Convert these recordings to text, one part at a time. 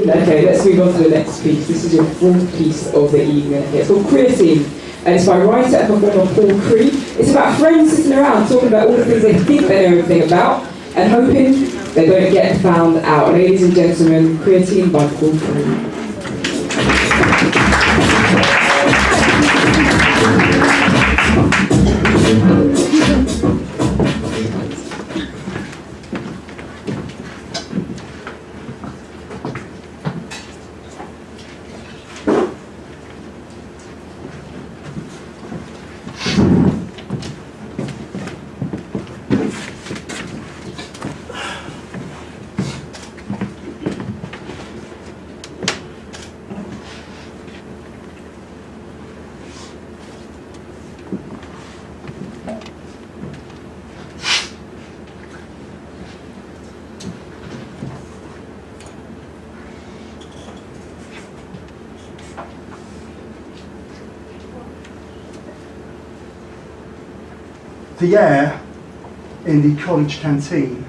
Okay, let's move on to the next piece. This is your fourth piece of the evening. It's called Creatine, and it's by writer and performer Cree. It's about friends sitting around talking about all the things they think they know everything about, and hoping they don't get found out. Ladies and gentlemen, Creatine by Cree. The air in the college canteen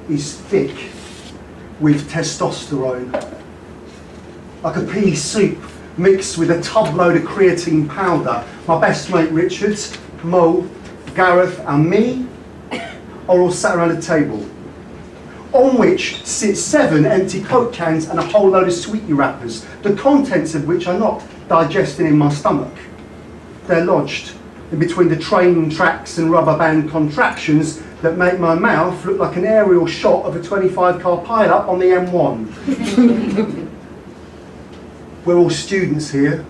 is thick with testosterone, like a pea soup mixed with a tub load of creatine powder. My best mate Richard, Mo, Gareth and me are all sat around a table, on which sit 7 empty Coke cans and a whole load of sweetie wrappers, the contents of which are not digesting in my stomach. They're lodged in between the train tracks and rubber band contractions that make my mouth look like an aerial shot of a 25-car pile-up on the M1. We're all students here,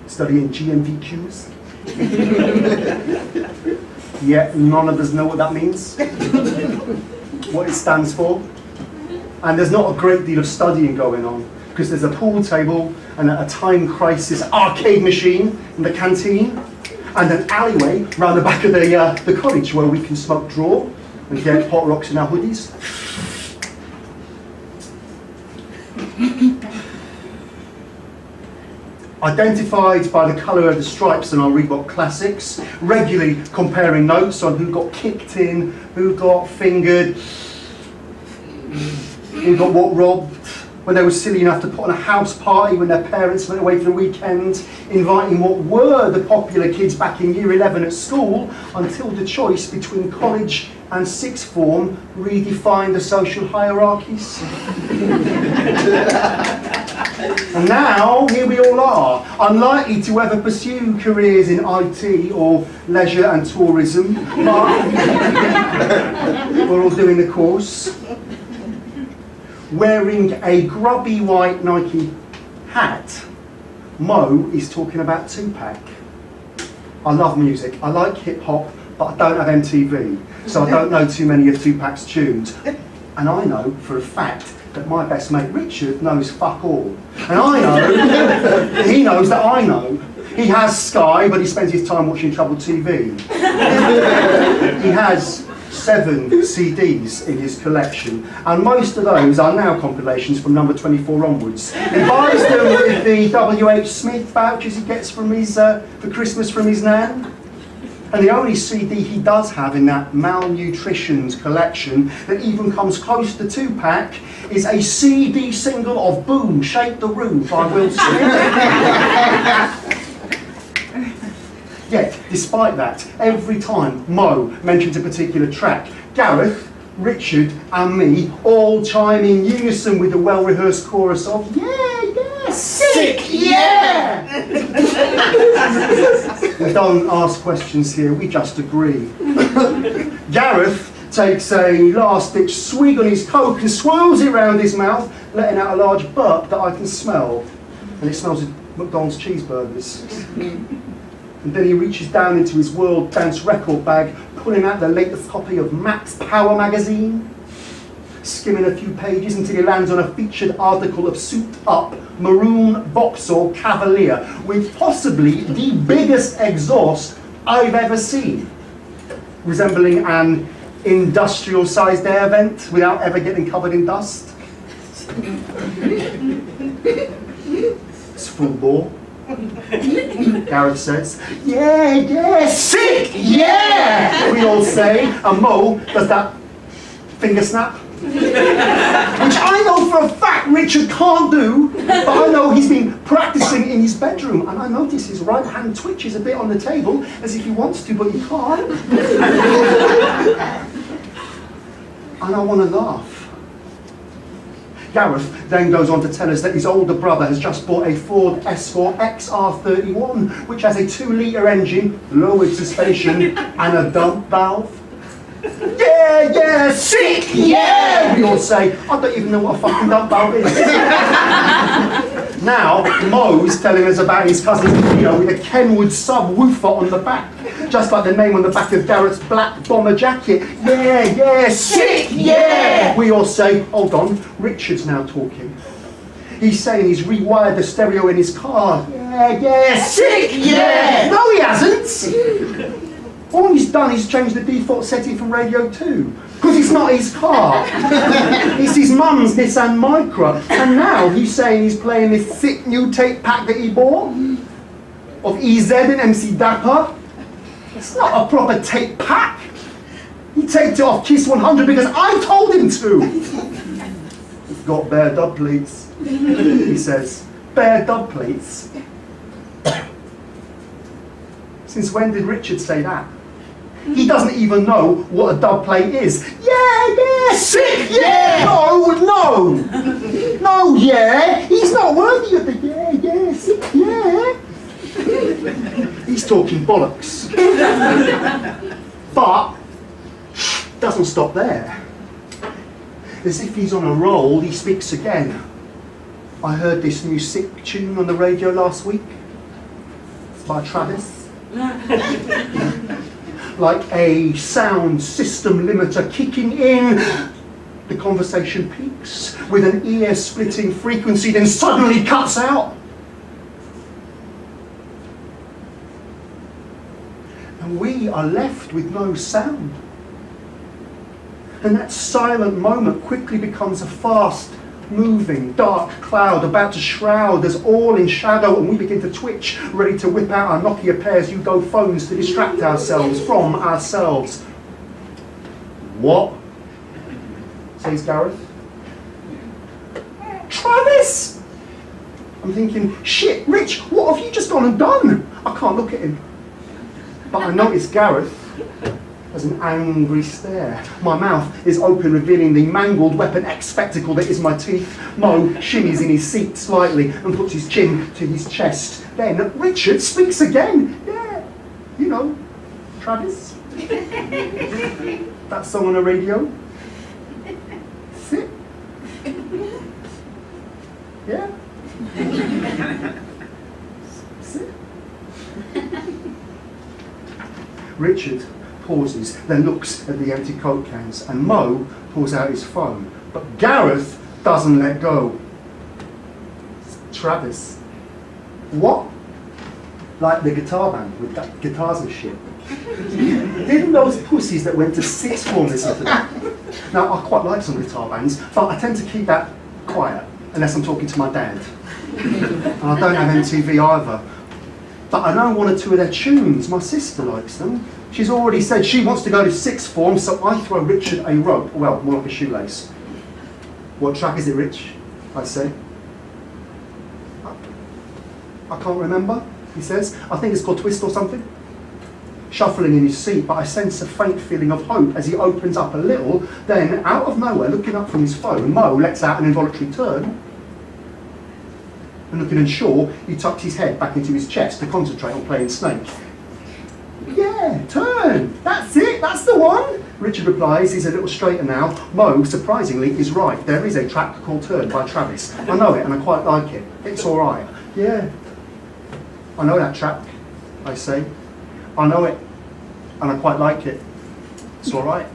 studying GMVQs. Yet none of us know what that means, what it stands for. And there's not a great deal of studying going on, because there's a pool table and a time crisis arcade machine in the canteen, and an alleyway round the back of the college where we can smoke draw and get hot rocks in our hoodies. Identified by the colour of the stripes on our Reebok classics, regularly comparing notes on who got kicked in, who got fingered, who got what robbed, when they were silly enough to put on a house party when their parents went away for the weekend, inviting what were the popular kids back in year 11 at school, until the choice between college and sixth form redefined the social hierarchies. And now, here we all are, unlikely to ever pursue careers in IT or leisure and tourism, but we're all doing the course. Wearing a grubby white Nike hat, Mo is talking about Tupac. I love music, I like hip hop, but I don't have MTV, so I don't know too many of Tupac's tunes. And I know for a fact that my best mate Richard knows fuck all. And I know, he knows that I know. He has Sky, but he spends his time watching Trouble TV. He has 7 CDs in his collection, and most of those are now compilations from number 24 onwards. He buys them with the W.H. Smith vouchers he gets from his, for Christmas from his nan. And the only CD he does have in that malnutritioned collection that even comes close to Tupac is a CD single of Boom, Shake the Room by Will Smith. Yet, despite that, every time Mo mentions a particular track, Gareth, Richard and me all chime in unison with the well-rehearsed chorus of "Yeah, yeah, sick, yeah!" We don't ask questions here, we just agree. Gareth takes a last-ditch swig on his Coke and swirls it round his mouth, letting out a large burp that I can smell. And it smells of McDonald's cheeseburgers. And then he reaches down into his World Dance record bag, pulling out the latest copy of Max Power magazine, skimming a few pages until he lands on a featured article of souped-up maroon Vauxhall Cavalier with possibly the biggest exhaust I've ever seen, resembling an industrial-sized air vent without ever getting covered in dust. It's full bore. Gareth says, "Yeah, yeah, sick, yeah!" We all say, and Mo does that finger snap. Which I know for a fact Richard can't do, but I know he's been practicing in his bedroom, and I notice his right hand twitches a bit on the table, as if he wants to, but he can't. And I want to laugh. Gareth then goes on to tell us that his older brother has just bought a Ford Escort XR31, which has a 2-litre engine, lowered suspension, and a dump valve. Yeah, yeah, sick, yeah! We all say, I don't even know what a fucking dump valve is. Now, Mo's telling us about his cousin's video with a Kenwood subwoofer on the back, just like the name on the back of Gareth's black bomber jacket. Yeah, yeah, sick, yeah! We all say, hold on, Richard's now talking. He's saying he's rewired the stereo in his car. Yeah, yeah, sick, yeah! No, he hasn't! All he's done is change the default setting from radio 2, because it's not his car. It's his mum's Nissan Micra, and now he's saying he's playing this sick new tape pack that he bought of EZ and MC Dapper. It's not a proper tape pack. He taped it off Kiss 100 because I told him to. It's got bare dub plates, he says. Bare dub plates? Since when did Richard say that? He doesn't even know what a dub plate is. Yeah, yeah, sick, yeah! No, yeah! He's not worthy of the yeah, yeah, sick, yeah! He's talking bollocks. But, doesn't stop there. As if he's on a roll, he speaks again. I heard this new sick tune on the radio last week. It's by Travis. Like a sound system limiter kicking in. The conversation peaks with an ear-splitting frequency, then suddenly cuts out. And we are left with no sound. And that silent moment quickly becomes a fast moving dark cloud about to shroud us all in shadow, and we begin to twitch, ready to whip out our Nokia pairs-you-go phones to distract ourselves from ourselves. What? Says Gareth. Travis! I'm thinking, shit, Rich, what have you just gone and done? I can't look at him. But I notice Gareth has an angry stare. My mouth is open, revealing the mangled Weapon X spectacle that is my teeth. Mo shimmies in his seat slightly and puts his chin to his chest. Then Richard speaks again. Yeah, you know, Travis. That song on the radio. Sit. Yeah. Sit. Richard pauses, then looks at the empty Coke cans, and Mo pulls out his phone. But Gareth doesn't let go. Travis. What? Like the guitar band with that guitars and shit. Didn't those pussies that went to sixth form listen to that? Now, I quite like some guitar bands, but I tend to keep that quiet, unless I'm talking to my dad. And I don't have MTV either. But I know one or two of their tunes. My sister likes them. She's already said she wants to go to sixth form, so I throw Richard a rope. Well, more like a shoelace. What track is it, Rich? I say. I can't remember, he says. I think it's called Twist or something. Shuffling in his seat, but I sense a faint feeling of hope as he opens up a little. Then, out of nowhere, looking up from his phone, Mo lets out an involuntary turn. And looking unsure, he tucks his head back into his chest to concentrate on playing Snake. Yeah, turn! That's it, that's the one! Richard replies, he's a little straighter now. Mo, surprisingly, is right. There is a track called Turn by Travis. I know it and I quite like it. It's alright. Yeah. I know that track, I say. I know it and I quite like it. It's alright.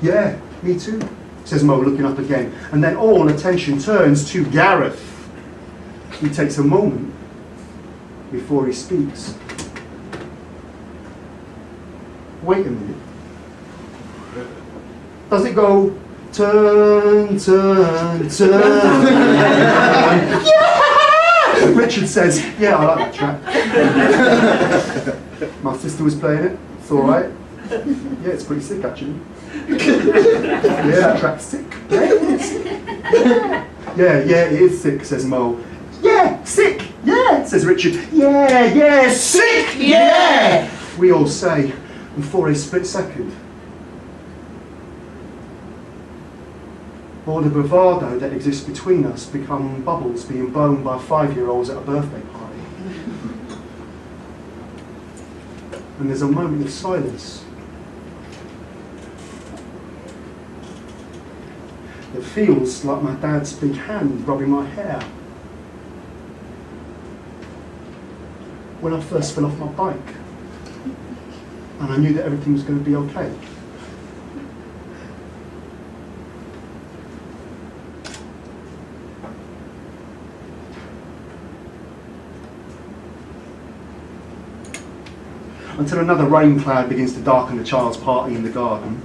Yeah, me too, says Mo, looking up again. And then all attention turns to Gareth. He takes a moment before he speaks. Wait a minute. Does it go turn, turn, turn? Yeah! Richard says, yeah, I like that track. My sister was playing it. It's alright. Yeah, it's pretty sick actually. Yeah, that track's sick. Yeah, it is sick, says Mo. Yeah, sick, yeah, says Richard. Yeah, sick, yeah! We all say, and for a split second, all the bravado that exists between us become bubbles being blown by 5-year-olds at a birthday party. And there's a moment of silence. It feels like my dad's big hand rubbing my hair. When I first fell off my bike, and I knew that everything was going to be okay. Until another rain cloud begins to darken the child's party in the garden.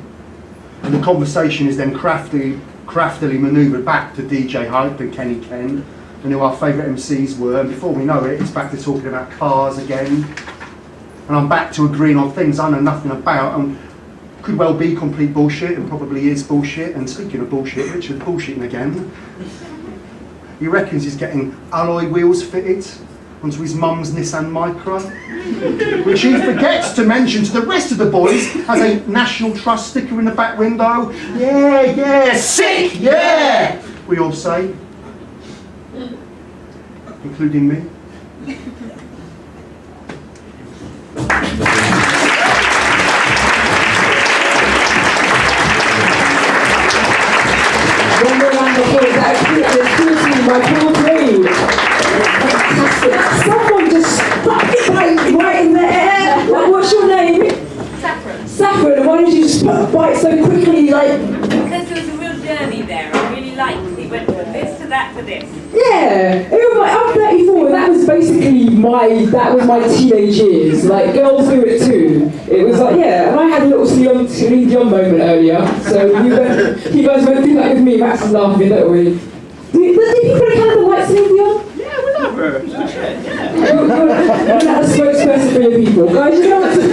And the conversation is then craftily manoeuvred back to DJ Hype and Kenny Ken, and who our favourite MCs were. And before we know it, it's back to talking about cars again. And I'm back to agreeing on things I know nothing about and could well be complete bullshit, and probably is bullshit. And speaking of bullshit, Richard's bullshitting again. He reckons he's getting alloy wheels fitted onto his mum's Nissan Micra, which he forgets to mention to the rest of the boys has a National Trust sticker in the back window. Yeah, sick, yeah! We all say, including me. Someone just stuck it right in the air. Like, what's your name? Saffron. Why did you just put a bite so quickly? Like, because there was a real journey there. I really liked it. He went from this to that to this. Yeah, it was like, I'm 34. That was basically my teenage years. Like, girls do it too. It was like, yeah, and I had a little Celine Dion moment earlier. So you guys won't do that with me. Max is laughing, don't we? Do people in Canada like Celine Dion? Yeah, we love her. You're not a spokesperson for your people. Guys, you know what to do.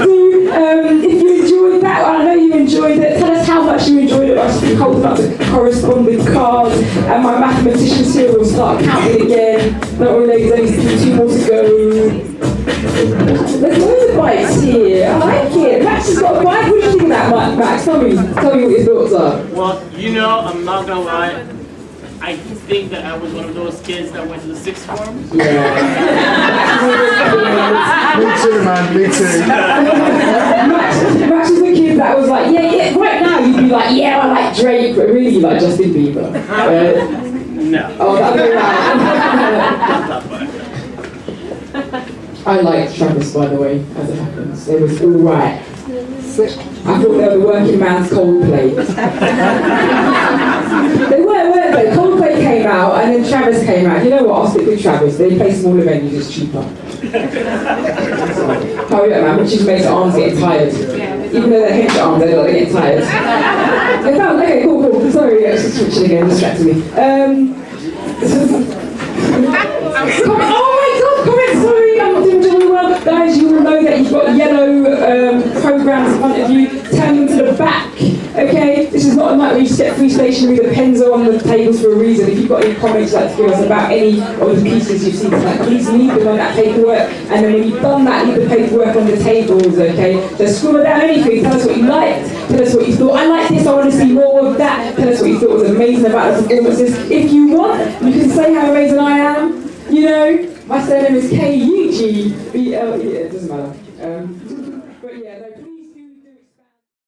If you enjoyed that, I know you enjoyed it. Tell us how much you enjoyed it. I'll just holding up the corresponding cards, and my mathematicians here will start counting again. Not really, there's only 2 more to go. There's loads of bikes here. I like it. Max has got a bike. What do you think of that, Max? Tell me what your thoughts are. Well, you know, I'm not gonna lie. I think that I was one of those kids that went to the sixth form. Yeah. Me too, man, me too. Max was the kid that was like, yeah, right now you'd be like, yeah, I like Drake, but really you like Justin Bieber. No. Oh, that'd be right. I liked Travis, by the way, as it happens. It was alright. I thought they were the working man's Coldplay. They weren't they? Coldplay came out and then Travis came out. You know what? I'll stick with Travis. They play smaller venues, it's cheaper. Hurry up, man. Richard makes arms getting tired. Even though they're hinge arms, they're getting tired. Okay, cool. Sorry, switching again, distracted me. Sorry, I'm not doing very well. Guys, you all know that you've got yellow programs in front of you. Turn them to the back, okay? This is not a night where you just get free stationery. The pens are on the tables for a reason. If you've got any comments you'd like to give us about any of the pieces you've seen tonight, please leave them on that paperwork. And then when you've done that, leave the paperwork on the tables, okay? So scroll down anything. Tell us what you liked. Tell us what you thought. I like this, I want to see more of that. Tell us what you thought was amazing about the performances. If you want, you can say how amazing I am. You know, my surname is Kugblenu. It doesn't matter. But yeah, no,